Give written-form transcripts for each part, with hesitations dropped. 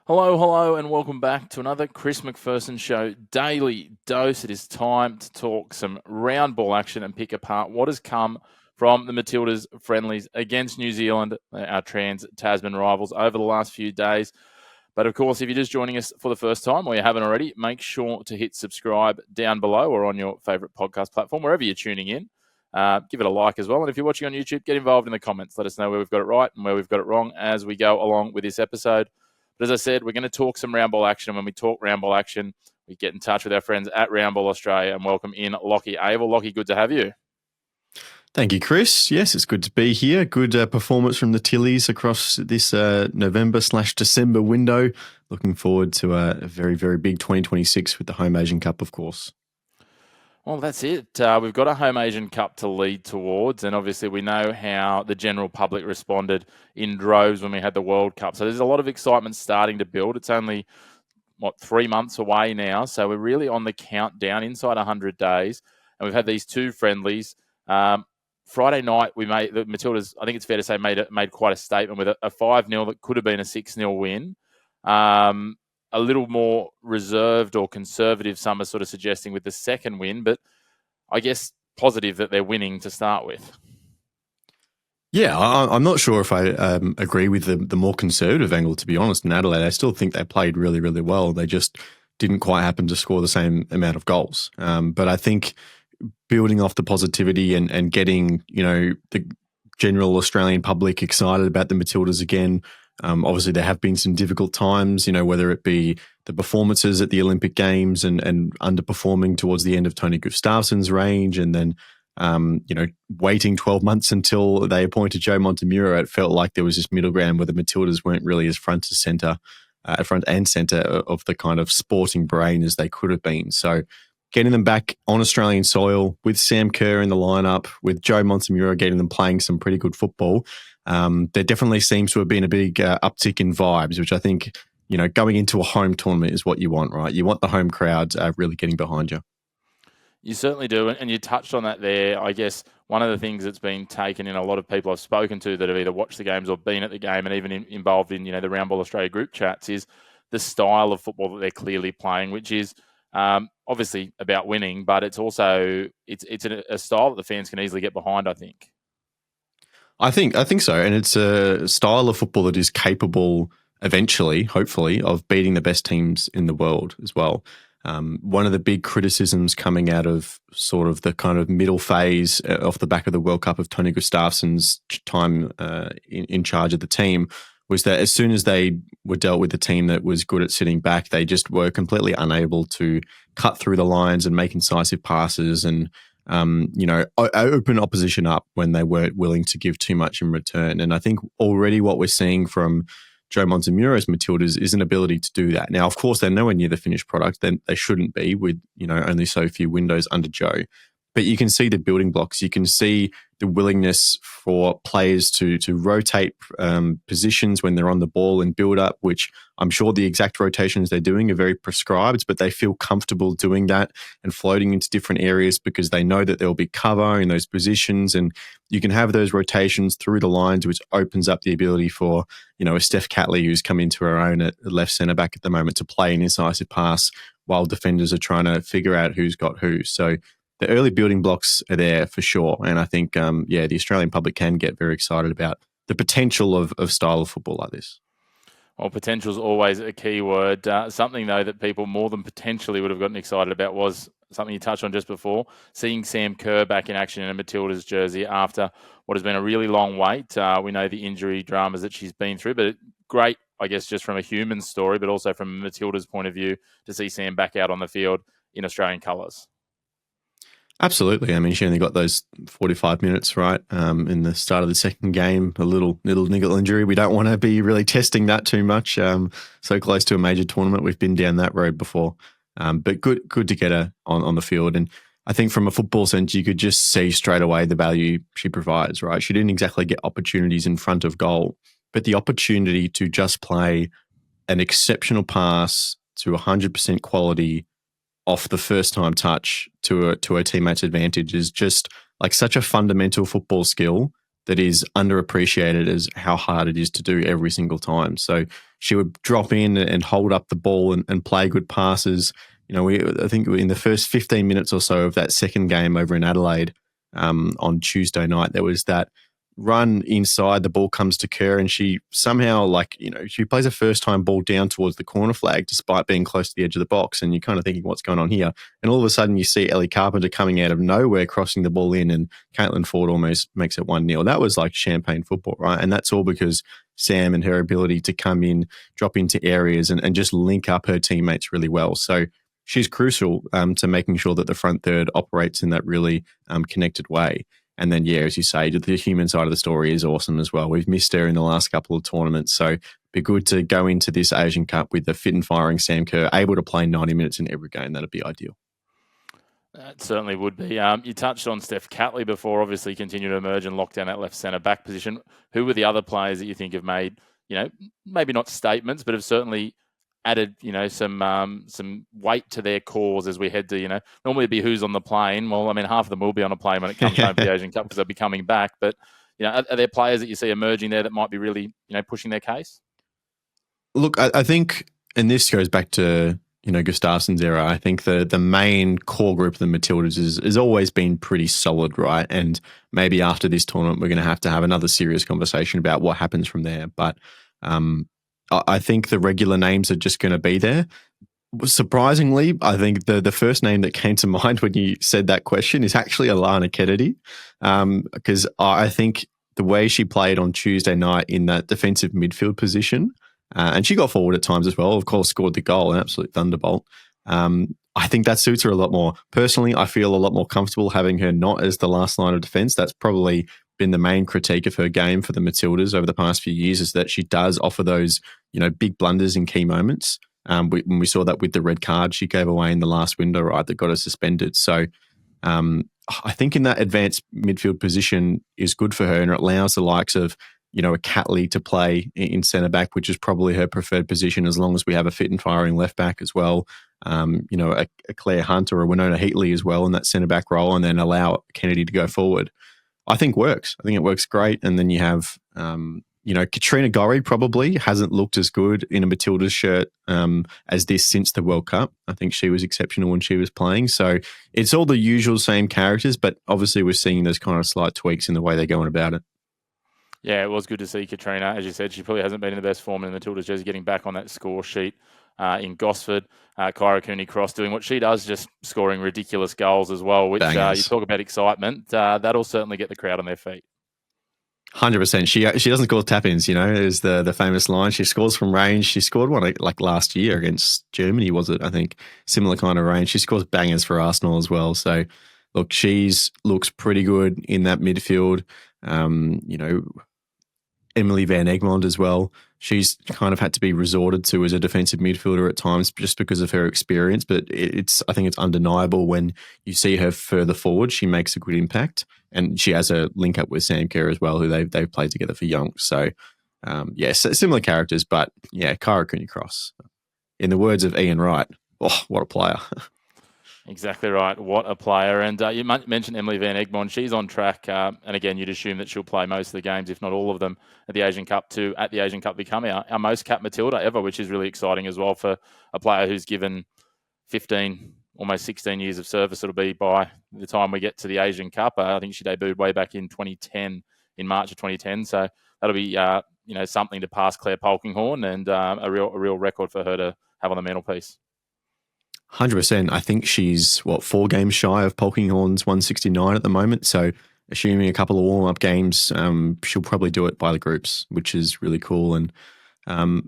Hello, and welcome back to another Chris McPherson Show Daily Dose. It is time to talk some round ball action and pick apart what has come from the Matildas friendlies against New Zealand, our trans-Tasman rivals, over the last few days. But of course, if you're just joining us for the first time or you haven't already, make sure to hit subscribe down below or on your favourite podcast platform, wherever you're tuning in. Give it a like as well. And if you're watching on YouTube, get involved in the comments. Let us know where we've got it right and where we've got it wrong as we go along with this episode. But as I said, we're going to talk some round ball action. When we talk round ball action, we get in touch with our friends at Round Ball Australia and welcome in Lachlan Avil. Lachie, good to have you. Thank you, Chris. Yes, it's good to be here. Good performance from the Tillies across this November/December window. Looking forward to a very, very big 2026 with the Home Asian Cup, of course. Well, that's it. We've got a Home Asian Cup to lead towards, and obviously we know how the general public responded in droves when we had the World Cup. So there's a lot of excitement starting to build. It's only, 3 months away now, so we're really on the countdown inside 100 days, and we've had these two friendlies. Friday night, we made the Matildas, I think it's fair to say, made quite a statement with a 5-0 that could have been a 6-0 win. A little more reserved or conservative, some are sort of suggesting, with the second win, but I guess positive that they're winning to start with. Yeah, I'm not sure if I agree with the more conservative angle, to be honest. In Adelaide, I still think they played really, really well. They just didn't quite happen to score the same amount of goals. But I think building off the positivity and getting, the general Australian public excited about the Matildas again. Obviously, there have been some difficult times, whether it be the performances at the Olympic Games and underperforming towards the end of Tony Gustafsson's range, and then, waiting 12 months until they appointed Joe Montemurro. It felt like there was this middle ground where the Matildas weren't really as front and centre of the kind of sporting brain as they could have been. So getting them back on Australian soil with Sam Kerr in the lineup, with Joe Montemurro getting them playing some pretty good football, there definitely seems to have been a big uptick in vibes, which I think, going into a home tournament is what you want, right? You want the home crowd really getting behind you. You certainly do, and you touched on that there. I guess one of the things that's been taken in a lot of people I've spoken to that have either watched the games or been at the game and even involved in, the Round Ball Australia group chats is the style of football that they're clearly playing, which is obviously about winning, but it's also it's a style that the fans can easily get behind, I think. I think so, and it's a style of football that is capable eventually, hopefully, of beating the best teams in the world as well. One of the big criticisms coming out of sort of the kind of middle phase off the back of the World Cup of Tony Gustafsson's time in charge of the team was that as soon as they were dealt with a team that was good at sitting back, they just were completely unable to cut through the lines and make incisive passes and open opposition up when they weren't willing to give too much in return. And I think already what we're seeing from Joe Montemuro's Matildas is an ability to do that. Now, of course, they're nowhere near the finished product. Then they shouldn't be with, only so few windows under Joe. But you can see the building blocks. You can see the willingness for players to rotate positions when they're on the ball and build up, which I'm sure the exact rotations they're doing are very prescribed, but they feel comfortable doing that and floating into different areas because they know that there will be cover in those positions. And you can have those rotations through the lines, which opens up the ability for, a Steph Catley who's come into her own at left centre back at the moment to play an incisive pass while defenders are trying to figure out who's got who. So the early building blocks are there for sure. And I think, the Australian public can get very excited about the potential of style of football like this. Well, potential is always a key word. Something, though, that people more than potentially would have gotten excited about was something you touched on just before, seeing Sam Kerr back in action in a Matildas jersey after what has been a really long wait. We know the injury dramas that she's been through, but great, I guess, just from a human story, but also from Matilda's point of view to see Sam back out on the field in Australian colours. Absolutely. I mean, she only got those 45 minutes, right, in the start of the second game, a little niggle injury. We don't want to be really testing that too much. So close to a major tournament. We've been down that road before. But good to get her on the field. And I think from a football sense, you could just see straight away the value she provides, right? She didn't exactly get opportunities in front of goal, but the opportunity to just play an exceptional pass to 100% quality off the first time touch to a teammate's advantage is just like such a fundamental football skill that is underappreciated as how hard it is to do every single time. So she would drop in and hold up the ball and play good passes. I think in the first 15 minutes or so of that second game over in Adelaide on Tuesday night, there was that run inside, the ball comes to Kerr, and she somehow, she plays a first-time ball down towards the corner flag despite being close to the edge of the box, and you're kind of thinking, what's going on here? And all of a sudden you see Ellie Carpenter coming out of nowhere, crossing the ball in, and Caitlin Ford almost makes it 1-0. That was like champagne football, right? And that's all because Sam and her ability to come in, drop into areas, and just link up her teammates really well. So she's crucial to making sure that the front third operates in that really connected way. And then, yeah, as you say, the human side of the story is awesome as well. We've missed her in the last couple of tournaments. So it'd be good to go into this Asian Cup with the fit and firing Sam Kerr, able to play 90 minutes in every game. That'd be ideal. It certainly would be. You touched on Steph Catley before, obviously continue to emerge and lock down that left centre back position. Who were the other players that you think have made, maybe not statements, but have certainly added, some weight to their cause as we head to, normally it'd be who's on the plane. Well, I mean, half of them will be on a plane when it comes home for the Asian Cup because they'll be coming back. But, are there players that you see emerging there that might be really, pushing their case? Look, I think, and this goes back to, Gustafsson's era, I think the main core group of the Matildas has always been pretty solid, right? And maybe after this tournament, we're going to have another serious conversation about what happens from there. But I think the regular names are just going to be there. Surprisingly, I think the first name that came to mind when you said that question is actually Alana Kennedy, because I think the way she played on Tuesday night in that defensive midfield position, and she got forward at times as well, of course, scored the goal, an absolute thunderbolt. I think that suits her a lot more. Personally, I feel a lot more comfortable having her not as the last line of defence. That's probably been the main critique of her game for the Matildas over the past few years, is that she does offer those, big blunders in key moments. We saw that with the red card she gave away in the last window, right, that got her suspended. So I think in that advanced midfield position is good for her, and it allows the likes of, a Catley to play in centre back, which is probably her preferred position, as long as we have a fit and firing left back as well. A Claire Hunt or a Winona Heatley as well in that centre back role, and then allow Kennedy to go forward. I think it works great. And then you have, Katrina Gorry probably hasn't looked as good in a Matilda's shirt as this since the World Cup. I think she was exceptional when she was playing. So it's all the usual same characters, but obviously we're seeing those kind of slight tweaks in the way they're going about it. Yeah, it was good to see Katrina. As you said, she probably hasn't been in the best form in the Matildas jersey, getting back on that score sheet in Gosford. Kyra Cooney-Cross doing what she does, just scoring ridiculous goals as well, which you talk about excitement. That'll certainly get the crowd on their feet. 100%. She doesn't score tap-ins, is the famous line. She scores from range. She scored one like last year against Germany, was it? I think similar kind of range. She scores bangers for Arsenal as well. So look, looks pretty good in that midfield. Emily Van Egmond as well. She's kind of had to be resorted to as a defensive midfielder at times just because of her experience, but I think it's undeniable when you see her further forward, she makes a good impact, and she has a link up with Sam Kerr as well, who they've played together for Young. So similar characters, but yeah, Kyra Cooney-Cross. In the words of Ian Wright, oh, what a player. Exactly right. What a player. And you mentioned Emily Van Egmond. She's on track. And again, you'd assume that she'll play most of the games, if not all of them, at the Asian Cup become our most capped Matilda ever, which is really exciting as well for a player who's given 15, almost 16 years of service. It'll be by the time we get to the Asian Cup. I think she debuted way back in 2010, in March of 2010. So that'll be something to pass Claire Polkinghorne, and a real record for her to have on the mantelpiece. 100%. I think she's 4 games shy of Polkinghorne's 169 at the moment. So assuming a couple of warm-up games, she'll probably do it by the groups, which is really cool. And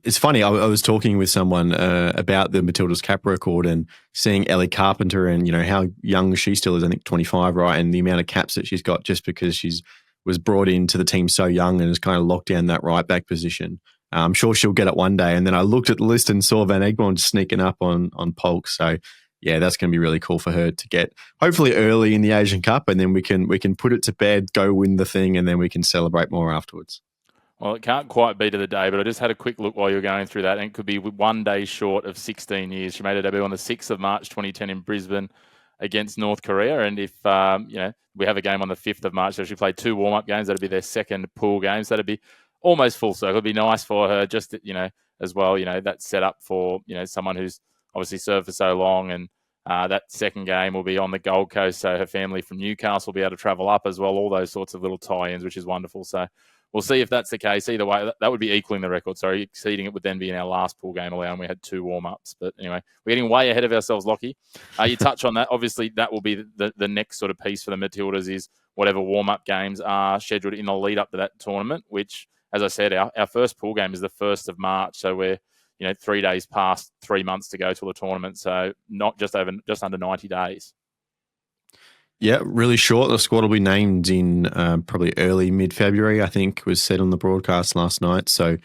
it's funny, I was talking with someone about the Matilda's cap record and seeing Ellie Carpenter and, how young she still is, I think 25, right? And the amount of caps that she's got just because she's was brought into the team so young and has kind of locked down that right back position. I'm sure she'll get it one day. And then I looked at the list and saw Van Egmond sneaking up on Polk. So yeah, that's going to be really cool for her to get hopefully early in the Asian Cup, and then we can put it to bed, go win the thing, and then we can celebrate more afterwards. Well, it can't quite be to the day, but I just had a quick look while you were going through that, and it could be 1 day short of 16 years. She made her debut on the 6th of March 2010 in Brisbane. against North Korea. And if we have a game on the 5th of March, so she played 2 warm-up games. That'd be their second pool game. So that'd be almost full circle. It'd be nice for her just as well. That's set up for someone who's obviously served for so long, and that second game will be on the Gold Coast, so her family from Newcastle will be able to travel up as well. All those sorts of little tie-ins, which is wonderful. So we'll see if that's the case. Either way, that would be equaling the record. Sorry, exceeding it would then be in our last pool game, allowing we had 2 warm-ups. But anyway, we're getting way ahead of ourselves, Lockie. You touch on that. Obviously, that will be the next sort of piece for the Matildas is whatever warm-up games are scheduled in the lead up to that tournament, which, as I said, our first pool game is the 1st of March. So we're 3 days past 3 months to go till the tournament. So not just under 90 days. Yeah, really short. The squad will be named in probably early mid-February, I think was said on the broadcast last night. So,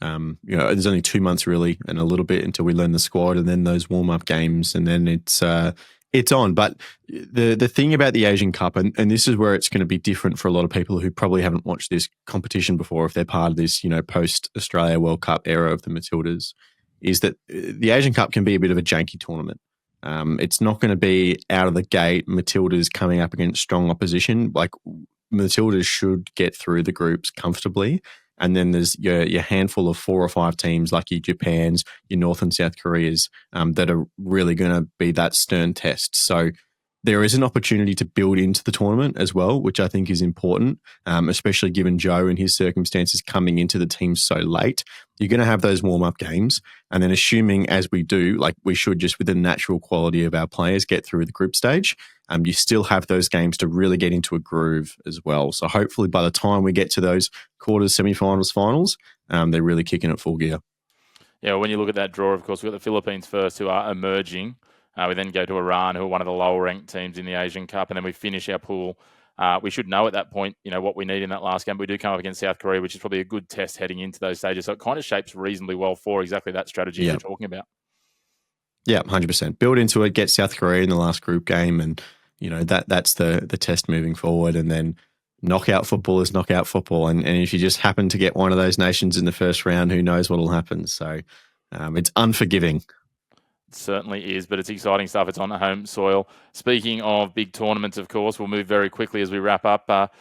there's only 2 months really and a little bit until we learn the squad and then those warm-up games and then it's on. But the thing about the Asian Cup, and this is where it's going to be different for a lot of people who probably haven't watched this competition before if they're part of this, post-Australia World Cup era of the Matildas, is that the Asian Cup can be a bit of a janky tournament. It's not going to be out of the gate Matildas coming up against strong opposition. Like Matildas should get through the groups comfortably. And then there's your handful of 4 or 5 teams like your Japans, your North and South Koreas that are really going to be that stern test. So there is an opportunity to build into the tournament as well, which I think is important, especially given Joe and his circumstances coming into the team so late. You're going to have those warm-up games, and then assuming as we do, like we should just with the natural quality of our players get through the group stage, you still have those games to really get into a groove as well. So hopefully by the time we get to those quarters, semi-finals, finals, they're really kicking at full gear. Yeah, when you look at that draw, of course, we've got the Philippines first who are emerging. We then go to Iran, who are one of the lower-ranked teams in the Asian Cup, and then we finish our pool. We should know at that point, what we need in that last game. But we do come up against South Korea, which is probably a good test heading into those stages. So it kind of shapes reasonably well for exactly that strategy you're talking about. Yeah, 100%. Build into it, get South Korea in the last group game, and that's the test moving forward. And then knockout football is knockout football. And if you just happen to get one of those nations in the first round, who knows what will happen. So it's unforgiving. Certainly is, but it's exciting stuff. It's on home soil. Speaking of big tournaments, of course, we'll move very quickly as we wrap up.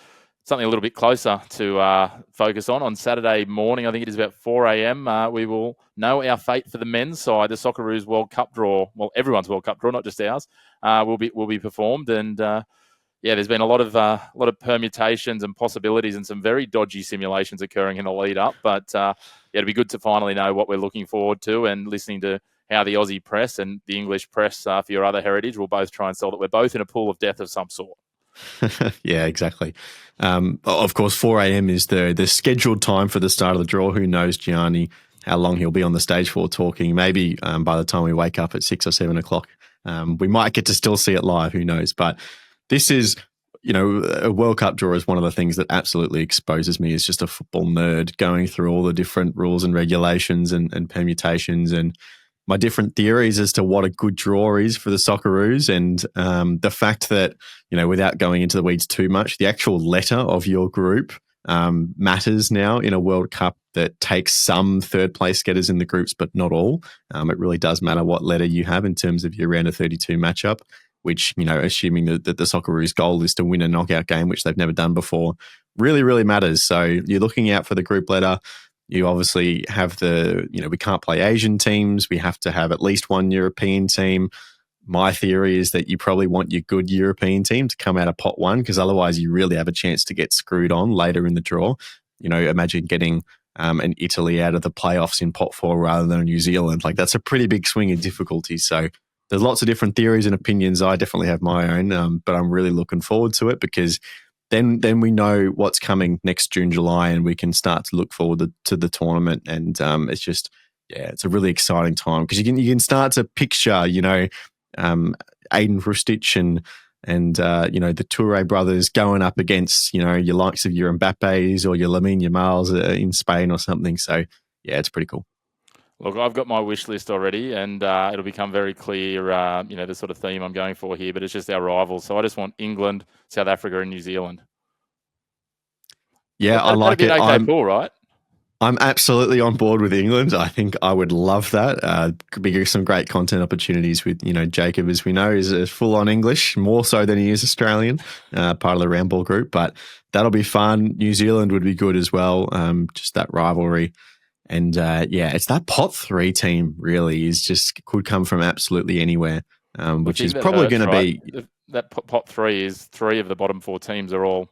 Something a little bit closer to focus on Saturday morning. I think it is about 4 a.m. We will know our fate for the men's side. The Socceroos World Cup draw, well, everyone's World Cup draw, not just ours, will be performed. And there's been a lot of permutations and possibilities and some very dodgy simulations occurring in the lead up. But it'd be good to finally know what we're looking forward to and listening to how the Aussie press and the English press for your other heritage will both try and sell that we're both in a pool of death of some sort. Yeah, exactly. Of course, 4 a.m. is the scheduled time for the start of the draw. Who knows, Gianni, how long he'll be on the stage for talking. Maybe by the time we wake up at 6 or 7 o'clock, we might get to still see it live. Who knows? But this is, a World Cup draw is one of the things that absolutely exposes me as just a football nerd going through all the different rules and regulations and permutations and my different theories as to what a good draw is for the Socceroos and the fact that, without going into the weeds too much, the actual letter of your group matters now in a World Cup that takes some third place getters in the groups, but not all. It really does matter what letter you have in terms of your round of 32 matchup, which, assuming that the Socceroos' goal is to win a knockout game, which they've never done before, really, really matters. So you're looking out for the group letter. You obviously have we can't play Asian teams. We have to have at least one European team. My theory is that you probably want your good European team to come out of pot 1 because otherwise you really have a chance to get screwed on later in the draw. Imagine getting an Italy out of the playoffs in pot 4 rather than New Zealand. Like that's a pretty big swing in difficulty. So there's lots of different theories and opinions. I definitely have my own, but I'm really looking forward to it because then we know what's coming next June, July, and we can start to look forward to the tournament. And it's just, it's a really exciting time because you can start to picture, Aiden Rustic and the Toure brothers going up against, your likes of your Mbappes or your Lamine Yamals in Spain or something. So, it's pretty cool. Look, I've got my wish list already, and it'll become very clear, the sort of theme I'm going for here, but it's just our rivals. So I just want England, South Africa, and New Zealand. Yeah, I like it. Okay, pool, right? I'm absolutely on board with England. I think I would love that. Could be some great content opportunities with, Jacob, as we know, is full on English, more so than he is Australian, part of the Roundball group. But that'll be fun. New Zealand would be good as well. Just that rivalry. And it's that pot 3 team really could come from absolutely anywhere, which is probably going to be. That pot 3 is 3 of the bottom 4 teams are all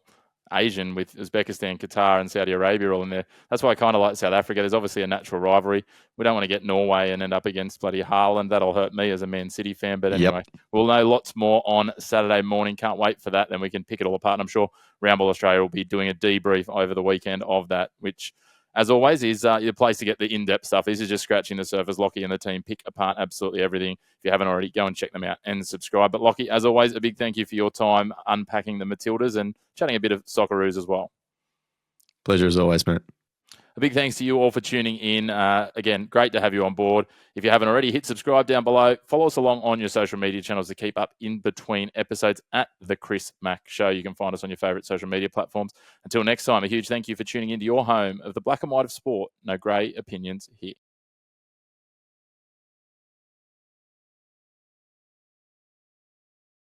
Asian, with Uzbekistan, Qatar, and Saudi Arabia all in there. That's why I kind of like South Africa. There's obviously a natural rivalry. We don't want to get Norway and end up against bloody Haaland. That'll hurt me as a Man City fan. But anyway, We'll know lots more on Saturday morning. Can't wait for that. Then we can pick it all apart. And I'm sure Roundball Australia will be doing a debrief over the weekend of that, which, as always, is your place to get the in-depth stuff. This is just scratching the surface. Lockie and the team pick apart absolutely everything. If you haven't already, go and check them out and subscribe. But Lockie, as always, a big thank you for your time unpacking the Matildas and chatting a bit of Socceroos as well. Pleasure as always, mate. A big thanks to you all for tuning in. Again, great to have you on board. If you haven't already, hit subscribe down below. Follow us along on your social media channels to keep up in between episodes at The Chris Mack Show. You can find us on your favourite social media platforms. Until next time, a huge thank you for tuning into your home of the black and white of sport. No grey opinions here.